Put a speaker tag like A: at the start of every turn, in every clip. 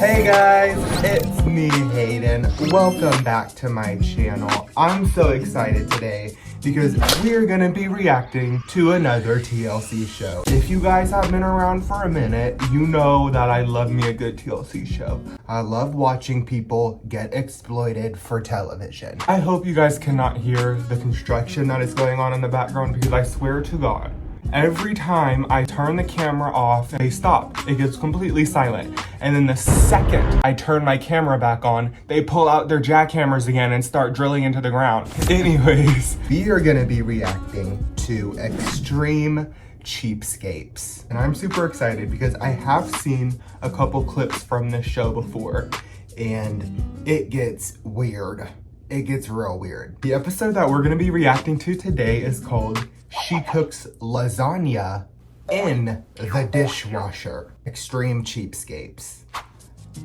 A: Hey guys, it's me, Hayden. Welcome back to my channel. I'm so excited today because we're gonna be reacting to another TLC show. If you guys have been around for a minute, you know that I love me a good TLC show. I love watching people get exploited for television. I hope you guys cannot hear the construction that is going on in the background because I swear to God, every time I turn the camera off, they stop. It gets completely silent. And then the second I turn my camera back on, they pull out their jackhammers again and start drilling into the ground. Anyways, we are gonna be reacting to Extreme Cheapskates. And I'm super excited because I have seen a couple clips from this show before, and it gets weird. It gets real weird. The episode that we're gonna be reacting to today is called She Cooks Lasagna in the Dishwasher. Extreme Cheapskates.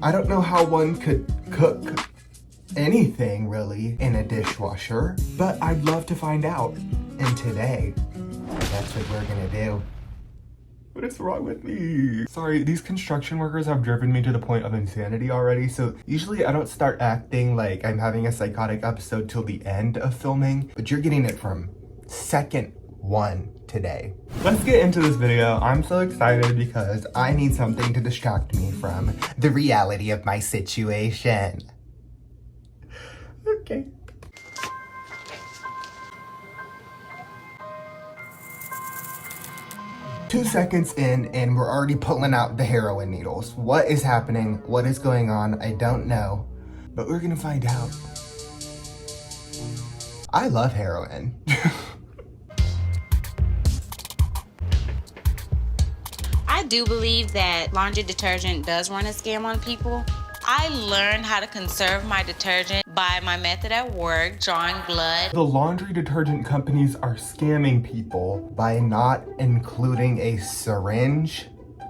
A: I don't know how one could cook anything really in a dishwasher, but I'd love to find out. And today, that's what we're gonna do. What is wrong with me? Sorry, these construction workers have driven me to the point of insanity already, so usually I don't start acting like I'm having a psychotic episode till the end of filming, but you're getting it from second one today. Let's get into this video. I'm so excited because I need something to distract me from the reality of my situation. Okay. Two seconds in and we're already pulling out the heroin needles. What is happening? What is going on? I don't know, but we're gonna find out. I love heroin.
B: I do believe that laundry detergent does run a scam on people. I learned how to conserve my detergent by my method at work, drawing blood.
A: The laundry detergent companies are scamming people by not including a syringe.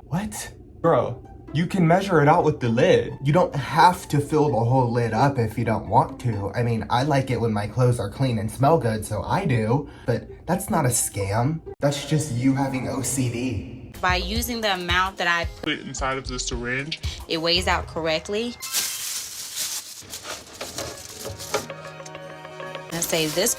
A: What? Bro, you can measure it out with the lid. You don't have to fill the whole lid up if you don't want to. I mean, I like it when my clothes are clean and smell good, so I do. But that's not a scam. That's just you having OCD.
B: By using the amount that I
C: put inside of the syringe,
B: it weighs out correctly. And save this.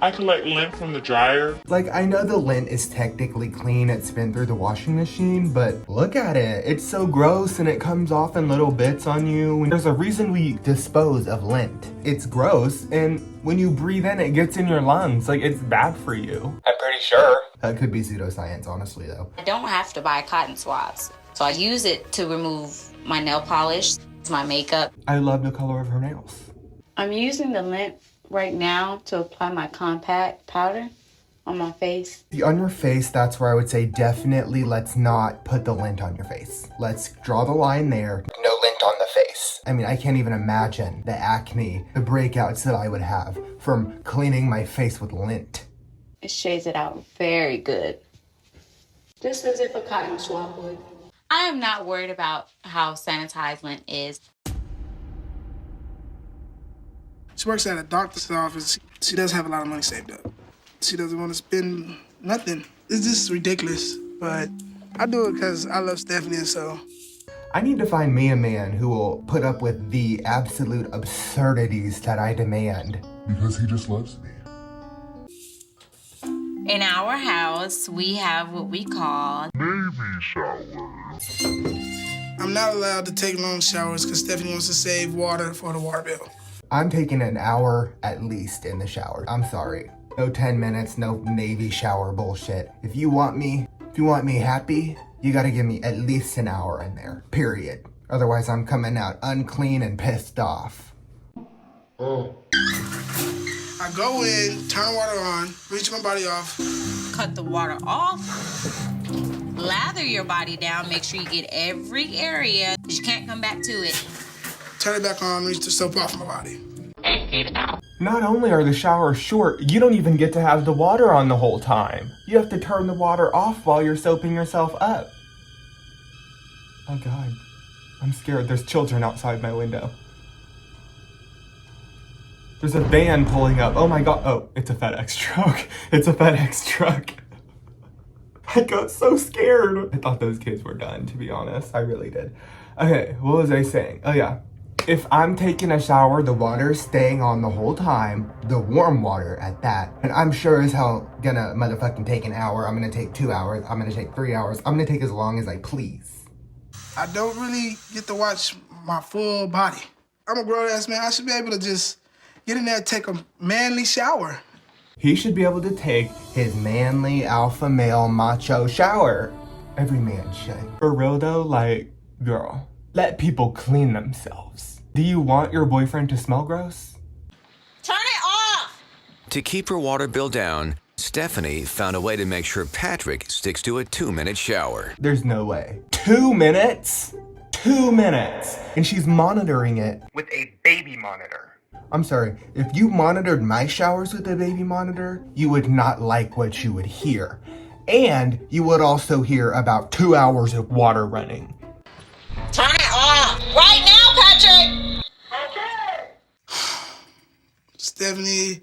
C: I collect lint from the dryer.
A: Like, I know the lint is technically clean, it's been through the washing machine, but look at it. It's so gross and it comes off in little bits on you. And there's a reason we dispose of lint. It's gross, and when you breathe in, it gets in your lungs. Like, it's bad for you. I'm pretty sure. That could be pseudoscience, honestly, though.
B: I don't have to buy cotton swabs, so I use it to remove my nail polish, my makeup.
A: I love the color of her nails.
B: I'm using the lint right now to apply my compact powder on my face.
A: On your face, that's where I would say definitely let's not put the lint on your face. Let's draw the line there. No lint on the face. I mean, I can't even imagine the acne, the breakouts that I would have from cleaning my face with lint.
B: It shades it out very good. Just as if a cotton swab would. I am not worried about how sanitized lint is.
D: She works at a doctor's office. She does have a lot of money saved up. She doesn't want to spend nothing. It's just ridiculous, but I do it because I love Stephanie, so.
A: I need to find me a man who will put up with the absolute absurdities that I demand.
E: Because he just loves me.
B: In our house, we have what we call
E: Baby showers.
D: I'm not allowed to take long showers because Stephanie wants to save water for the water bill.
A: I'm taking an hour at least in the shower. I'm sorry. No 10 minutes, no Navy shower bullshit. If you want me happy, you gotta give me at least an hour in there, period. Otherwise, I'm coming out unclean and pissed off.
D: I go in, turn water on, rinse my body off.
B: cut the water off, lather your body down, make sure you get every area, because you can't come back to it.
D: Turn it back on, rinse the soap off my body.
A: Not only are the showers short, you don't even get to have the water on the whole time. You have to turn the water off while you're soaping yourself up. Oh God, I'm scared. There's children outside my window. There's a van pulling up. Oh my god. Oh, it's a FedEx truck. It's a FedEx truck. I got so scared. I thought those kids were done, to be honest. I really did. Okay, what was I saying? Oh yeah. If I'm taking a shower, the water's staying on the whole time. The warm water at that. And I'm sure as hell gonna motherfucking take an hour. I'm gonna take 2 hours. I'm gonna take 3 hours. I'm gonna take as long as I please.
D: I don't really get to watch my full body. I'm a grown-ass man. I should be able to just get in there and take a manly shower.
A: He should be able to take his manly alpha male macho shower. Every man should. For real though, like, girl, let people clean themselves. Do you want your boyfriend to smell gross?
B: Turn it off!
F: To keep her water bill down, Stephanie found a way to make sure Patrick sticks to a 2-minute shower.
A: There's no way. 2 minutes? 2 minutes. And she's monitoring it with a baby monitor. I'm sorry, if you monitored my showers with a baby monitor, you would not like what you would hear. And you would also hear about 2 hours of water running.
B: Turn it off! Right now, Patrick!
D: Stephanie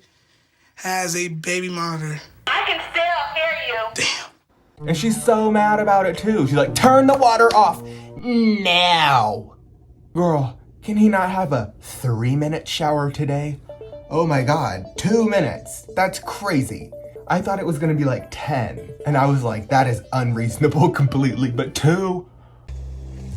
D: has a baby monitor.
B: I can still hear you.
D: Damn.
A: And she's so mad about it too. She's like, turn the water off now. Girl, can he not have a 3-minute shower today? Oh my god, 2 minutes. That's crazy. I thought it was gonna be like 10. And I was like, that is unreasonable completely, but 2?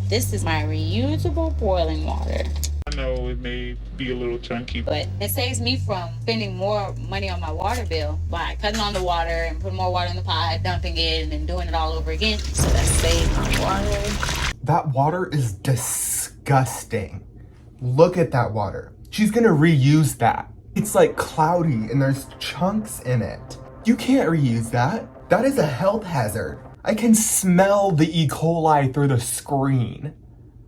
B: This is my reusable boiling water.
C: I know it may be a little chunky,
B: But it saves me from spending more money on my water bill by cutting on the water and putting more water in the pot, dumping it, and then doing it all over again. So that saves my water.
A: That water is disgusting. Look at that water. She's gonna reuse that. It's like cloudy and there's chunks in it. You can't reuse that. That is a health hazard. I can smell the E. coli through the screen.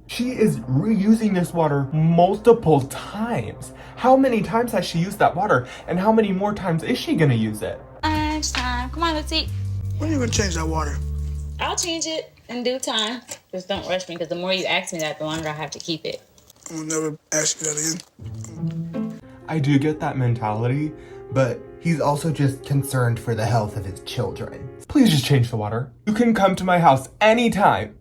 A: She is reusing this water multiple times. How many times has she used that water? And how many more times is she gonna use it?
B: It's time. Come on, let's eat.
D: When are you gonna change that water?
B: I'll change it in due time. Just don't rush me, because the more you ask me that, the longer I have to keep it.
D: I'll never ask you that again.
A: I do get that mentality, but he's also just concerned for the health of his children. Please just change the water. You can come to my house anytime,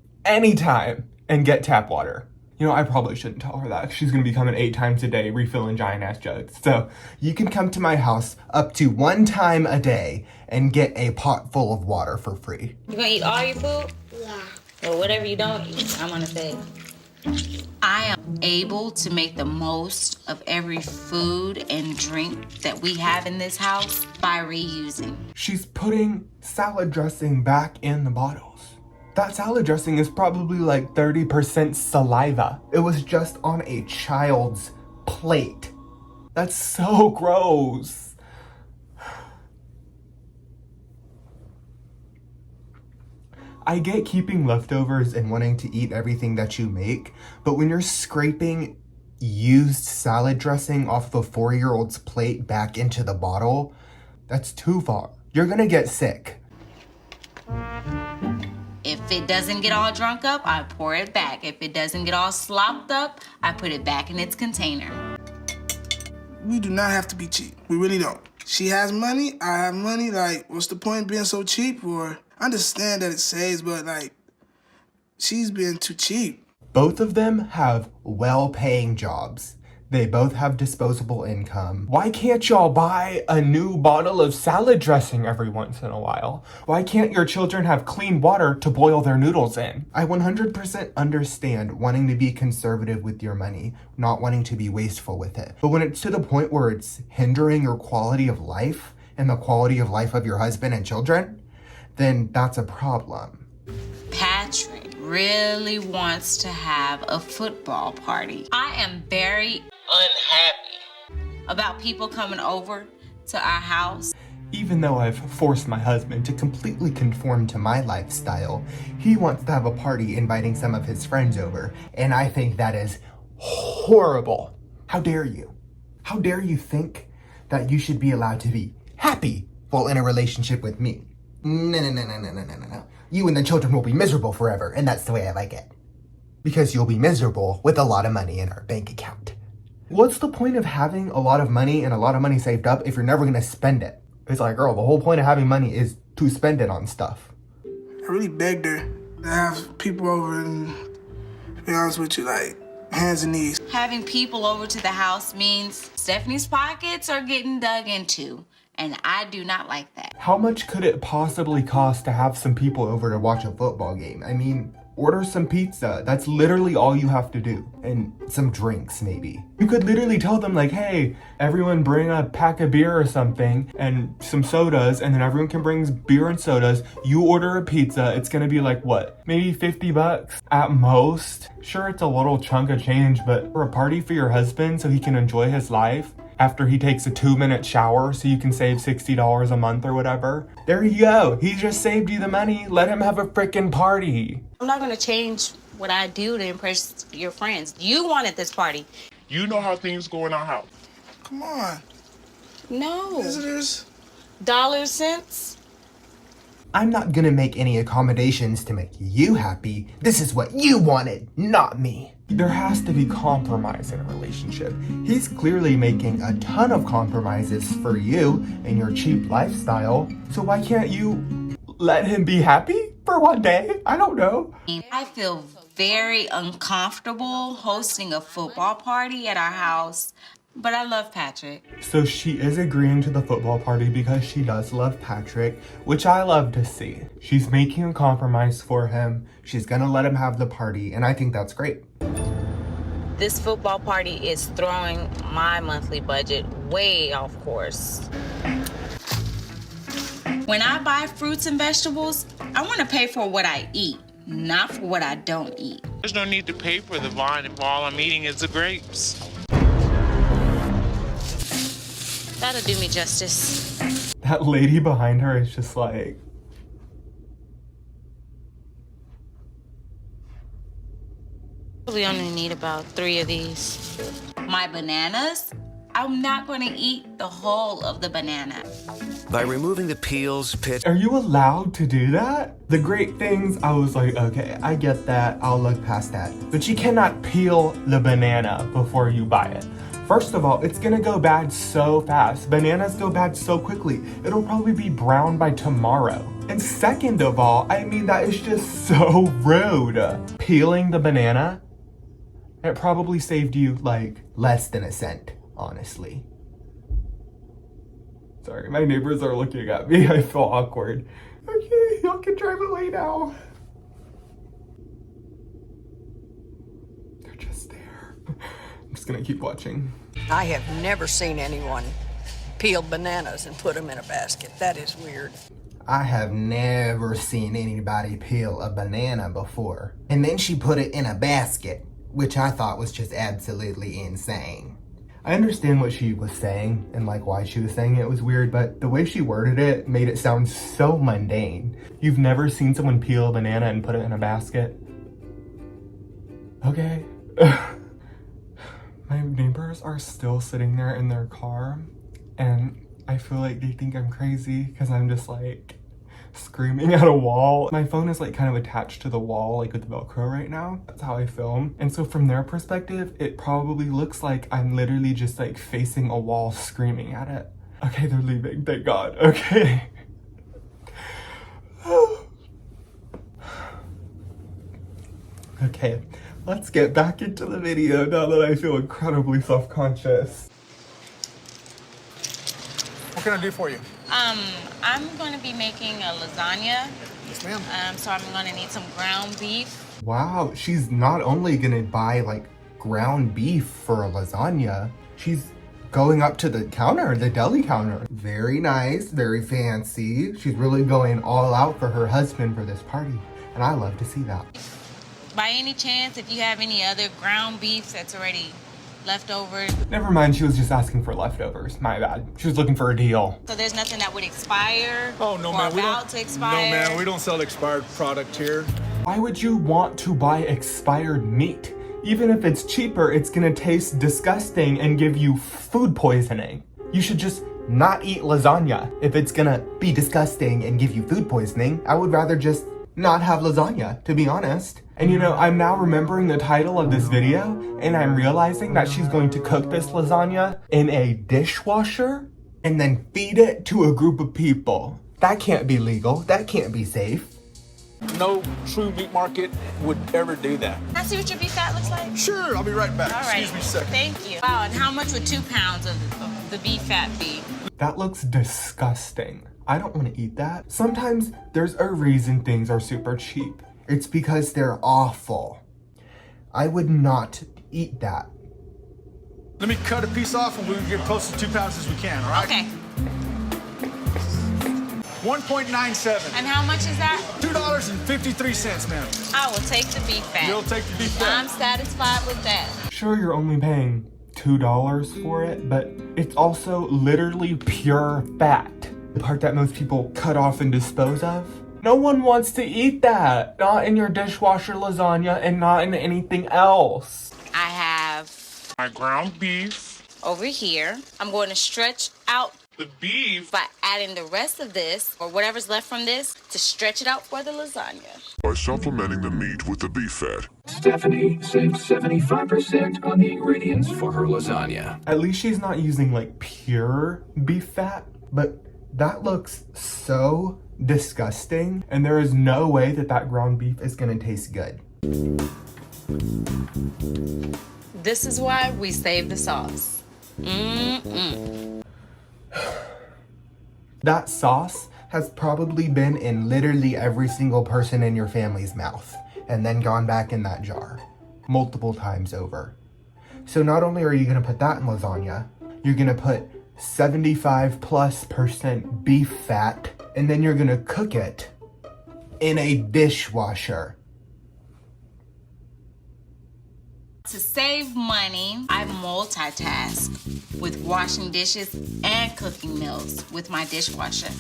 A: and get tap water. You know, I probably shouldn't tell her that. She's gonna be coming 8 times a day, refilling giant ass jugs. So you can come to my house up to 1 time a day and get a pot full of water for free.
B: You gonna eat all your food? Yeah. Well, whatever you don't eat, I'm gonna say. I am able to make the most of every food and drink that we have in this house by reusing.
A: She's putting salad dressing back in the bottles. That salad dressing is probably like 30% saliva. It was just on a child's plate. That's so gross. I get keeping leftovers and wanting to eat everything that you make, but when you're scraping used salad dressing off the 4-year-old's plate back into the bottle, that's too far. You're gonna get sick.
B: If it doesn't get all drunk up, I pour it back. If it doesn't get all slopped up, I put it back in its container.
D: We do not have to be cheap. We really don't. She has money, I have money. Like, what's the point of being so cheap? Or I understand that it saves, but like, she's being too cheap.
A: Both of them have well-paying jobs. They both have disposable income. Why can't y'all buy a new bottle of salad dressing every once in a while? Why can't your children have clean water to boil their noodles in? I 100% understand wanting to be conservative with your money, not wanting to be wasteful with it. But when it's to the point where it's hindering your quality of life and the quality of life of your husband and children, then that's a problem.
B: Patrick really wants to have a football party. I am very unhappy about people coming over to our house.
A: Even though I've forced my husband to completely conform to my lifestyle, he wants to have a party inviting some of his friends over, and I think that is horrible. How dare you? How dare you think that you should be allowed to be happy while in a relationship with me? No. You and the children will be miserable forever, and that's the way I like it. Because you'll be miserable with a lot of money in our bank account. What's the point of having a lot of money and a lot of money saved up if you're never gonna spend it? It's like, girl, the whole point of having money is to spend it on stuff.
D: I really begged her to have people over and, to be honest with you, like, hands and knees.
B: Having people over to the house means Stephanie's pockets are getting dug into, and I do not like that.
A: How much could it possibly cost to have some people over to watch a football game? I mean, order some pizza. That's literally all you have to do. And some drinks, maybe. You could literally tell them like, hey, everyone bring a pack of beer or something and some sodas, and then everyone can bring beer and sodas. You order a pizza. It's gonna be like, what? Maybe 50 bucks at most? Sure, it's a little chunk of change, but for a party for your husband so he can enjoy his life after he takes a 2-minute shower so you can save $60 a month or whatever. There you go. He just saved you the money. Let him have a freaking party.
B: I'm not gonna change what I do to impress your friends. You wanted this party.
C: You know how things go in our house.
D: Come on,
B: No.
D: visitors.
B: Dollars, cents?
A: I'm not gonna make any accommodations to make you happy. This is what you wanted, not me. There has to be compromise in a relationship. He's clearly making a ton of compromises for you and your cheap lifestyle. So why can't you let him be happy for one day? I don't know.
B: I feel very uncomfortable hosting a football party at our house, but I love Patrick.
A: So she is agreeing to the football party because she does love Patrick, which I love to see. She's making a compromise for him. She's gonna let him have the party, and I think that's great.
B: This football party is throwing my monthly budget way off course. When I buy fruits and vegetables, I want to pay for what I eat, not for what I don't eat.
C: There's no need to pay for the vine if all I'm eating is the grapes.
B: That'll do me justice.
A: That lady behind her is just like,
B: We only need about 3 of these. My bananas, I'm not going to eat the whole of the banana.
F: By removing the peels, pits,
A: are you allowed to do that? The great things, I was like, okay, I get that. I'll look past that. But you cannot peel the banana before you buy it. First of all, it's gonna go bad so fast. Bananas go bad so quickly. It'll probably be brown by tomorrow. And second of all, I mean, that is just so rude. Peeling the banana, it probably saved you like less than a cent, honestly. Sorry, my neighbors are looking at me. I feel awkward. Okay, y'all can drive away now. They're just there. I'm just gonna keep watching.
G: I have never seen anyone peel bananas and put them in a basket. That is weird.
A: I have never seen anybody peel a banana before. And then she put it in a basket, which I thought was just absolutely insane. I understand what she was saying and like why she was saying it was weird, but the way she worded it made it sound so mundane. You've never seen someone peel a banana and put it in a basket? Okay. My neighbors are still sitting there in their car, and I feel like they think I'm crazy because I'm just like screaming at a wall. My phone is like kind of attached to the wall, like with Velcro right now. That's how I film. And so from their perspective, it probably looks like I'm literally just like facing a wall screaming at it. Okay, they're leaving, thank God. Okay. Okay, let's get back into the video now that I feel incredibly self-conscious.
H: What can I do for you?
B: I'm going to be making a lasagna.
H: Yes, ma'am.
B: So I'm going to need some ground beef.
A: Wow, she's not only gonna buy like ground beef for a lasagna, she's going up to the counter, the deli counter. Very nice, very fancy. She's really going all out for her husband for this party. And I love to see that.
B: By any chance, if you have any other ground beef that's already left over.
A: Never mind, she was just asking for leftovers. My bad. She was looking for a deal.
B: So there's nothing that would expire?
H: Oh, no,
B: or
H: man.
B: about to expire?
H: No, man. We don't sell expired product here.
A: Why would you want to buy expired meat? Even if it's cheaper, it's gonna taste disgusting and give you food poisoning. You should just not eat lasagna. If it's gonna be disgusting and give you food poisoning, I would rather just not have lasagna, to be honest. And you know, I'm now remembering the title of this video, and I'm realizing that she's going to cook this lasagna in a dishwasher and then feed it to a group of people. That can't be legal. That can't be safe.
H: No true meat market would ever do that.
B: Can I see what your beef fat looks like?
H: Sure, I'll be right back.
B: All right.
H: Excuse me a second.
B: Thank you. Wow, and how much would 2 pounds of the beef fat be?
A: That looks disgusting. I don't want to eat that. Sometimes there's a reason things are super cheap. It's because they're awful. I would not eat that.
H: Let me cut a piece off and we'll get close to 2 pounds as we can, all right?
B: Okay.
H: 1.97.
B: And how much is that?
H: $2.53, ma'am.
B: I will take the beef fat.
H: You'll take the beef fat.
B: I'm satisfied with that.
A: Sure, you're only paying $2 for it, but it's also literally pure fat. The part that most people cut off and dispose of. No one wants to eat that. Not in your dishwasher lasagna and not in anything else.
B: I have
C: My ground beef,
B: over here. I'm going to stretch out
C: the beef,
B: by adding the rest of this, or whatever's left from this, to stretch it out for the lasagna.
E: By supplementing the meat with the beef fat.
I: Stephanie saved 75% on the ingredients for her lasagna.
A: At least she's not using like pure beef fat, but that looks so disgusting, and there is no way that that ground beef is gonna taste good.
B: This is why we save the sauce.
A: That sauce has probably been in literally every single person in your family's mouth and then gone back in that jar multiple times over. So not only are you gonna put that in lasagna, you're gonna put 75+% beef fat, and then you're gonna cook it in a dishwasher.
B: To save money, I multitask with washing dishes and cooking meals with my dishwasher.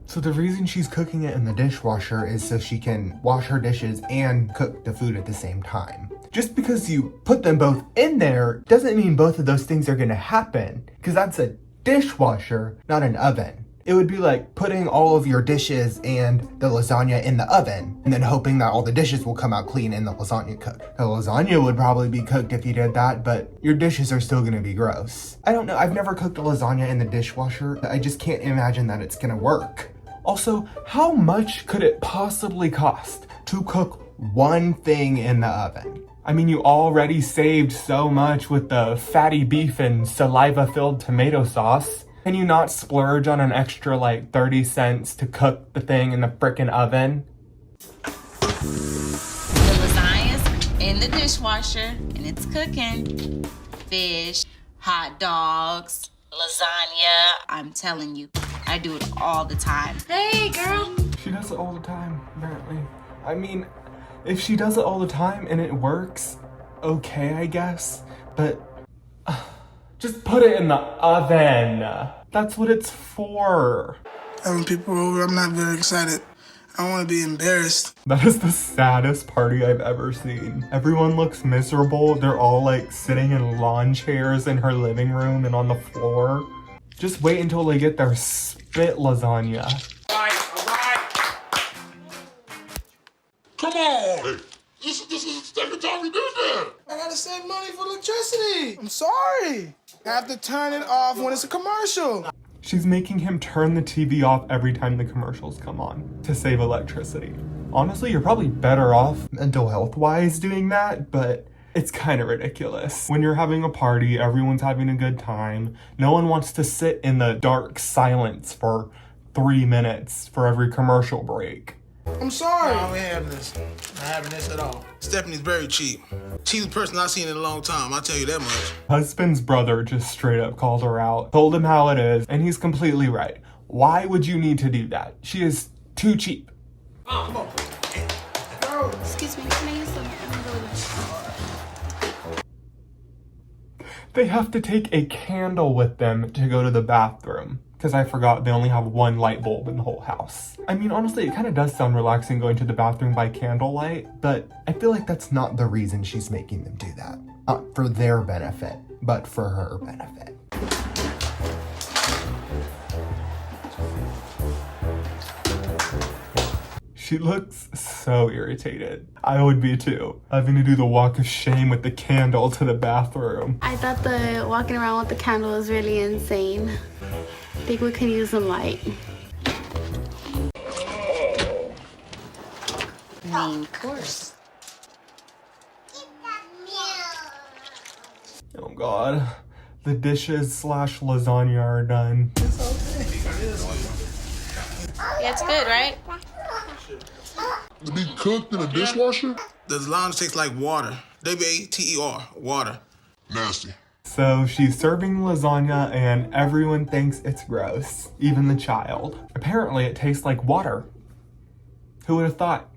A: So the reason she's cooking it in the dishwasher is so she can wash her dishes and cook the food at the same time. Just because you put them both in there doesn't mean both of those things are gonna happen, because that's a dishwasher, not an oven. It would be like putting all of your dishes and the lasagna in the oven and then hoping that all the dishes will come out clean and the lasagna cooked. The lasagna would probably be cooked if you did that, but your dishes are still gonna be gross. I don't know, I've never cooked a lasagna in the dishwasher. I just can't imagine that it's gonna work. Also, how much could it possibly cost to cook one thing in the oven? I mean, you already saved so much with the fatty beef and saliva-filled tomato sauce. Can you not splurge on an extra like 30 cents to cook the thing in the frickin' oven?
B: The lasagna's in the dishwasher and it's cooking. Fish, hot dogs, lasagna. I'm telling you, I do it all the time. Hey, girl.
A: She does it all the time, apparently. I mean, if she does it all the time and it works, okay, I guess. But just put it in the oven. That's what it's for.
D: Having people over, I'm not very excited. I don't want to be embarrassed.
A: That is the saddest party I've ever seen. Everyone looks miserable. They're all like sitting in lawn chairs in her living room and on the floor. Just wait until they get their spit lasagna.
C: all right.
E: Come on! Hey, this is the second time we did that!
D: I gotta save money for electricity. I'm sorry. I have to turn it off when it's a commercial.
A: She's making him turn the TV off every time the commercials come on to save electricity. Honestly, you're probably better off mental health-wise doing that, but it's kind of ridiculous. When you're having a party, everyone's having a good time. No one wants to sit in the dark silence for 3 minutes for every commercial break.
D: I'm sorry. No, we ain't having this. Not having this at all. Stephanie's very cheap. Cheapest person I've seen in a long time, I'll tell you that much.
A: Husband's brother just straight up called her out, told him how it is, and he's completely right. Why would you need to do that? She is too cheap.
D: Oh, come on. Girl.
B: Excuse me, can I use some?
A: They have to take a candle with them to go to the bathroom. Because I forgot they only have one light bulb in the whole house. I mean, honestly, it kind of does sound relaxing going to the bathroom by candlelight, but I feel like that's not the reason she's making them do that. Not for their benefit, but for her benefit. She looks so irritated. I would be too. Having to do the walk of shame with the candle to the bathroom.
J: I thought the walking around with the candle was really insane. I think we could use some light.
B: Of course.
A: Oh God. The dishes / lasagna are done.
B: Yeah, it's good, right?
E: To be cooked in a dishwasher?
D: The lasagna tastes like water. W-A-T-E-R, water.
E: Nasty.
A: So she's serving lasagna and everyone thinks it's gross, even the child. Apparently it tastes like water. Who would have thought?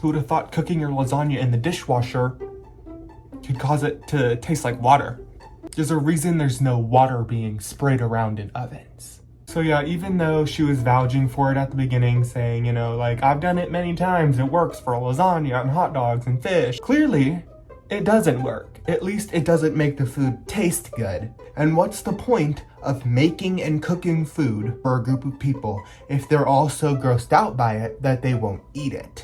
A: Who would have thought cooking your lasagna in the dishwasher could cause it to taste like water? There's a reason there's no water being sprayed around in ovens. So yeah, even though she was vouching for it at the beginning, saying, you know, like, I've done it many times, it works for lasagna and hot dogs and fish. Clearly, it doesn't work. At least it doesn't make the food taste good. And what's the point of making and cooking food for a group of people if they're all so grossed out by it that they won't eat it?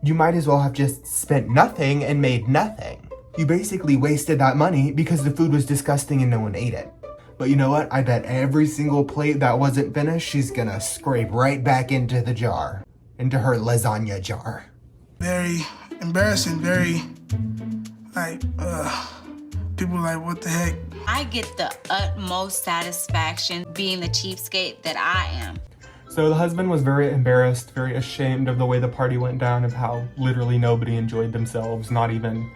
A: You might as well have just spent nothing and made nothing. You basically wasted that money because the food was disgusting and no one ate it. But you know what? I bet every single plate that wasn't finished, she's gonna scrape right back into the jar. Into her lasagna jar.
D: Very embarrassing, very, people are like, what the heck?
B: I get the utmost satisfaction being the cheapskate that I am.
A: So the husband was very embarrassed, very ashamed of the way the party went down, of how literally nobody enjoyed themselves, not even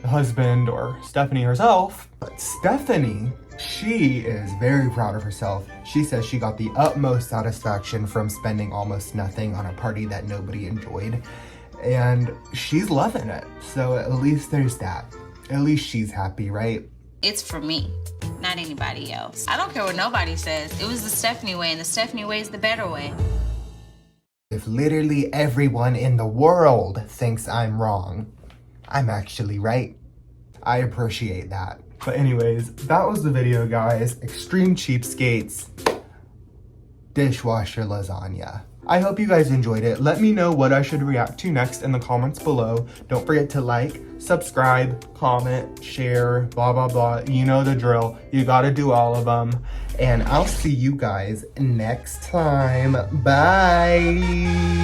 A: the husband or Stephanie herself. But Stephanie, she is very proud of herself. She says she got the utmost satisfaction from spending almost nothing on a party that nobody enjoyed. And she's loving it. So at least there's that. At least she's happy, right?
B: It's for me, not anybody else. I don't care what nobody says. It was the Stephanie way, and the Stephanie way is the better way.
A: If literally everyone in the world thinks I'm wrong, I'm actually right. I appreciate that. But anyways, that was the video, guys. Extreme cheapskates, dishwasher lasagna. I hope you guys enjoyed it. Let me know what I should react to next in the comments below. Don't forget to like, subscribe, comment, share, blah, blah, blah. You know the drill. You gotta do all of them. And I'll see you guys next time. Bye.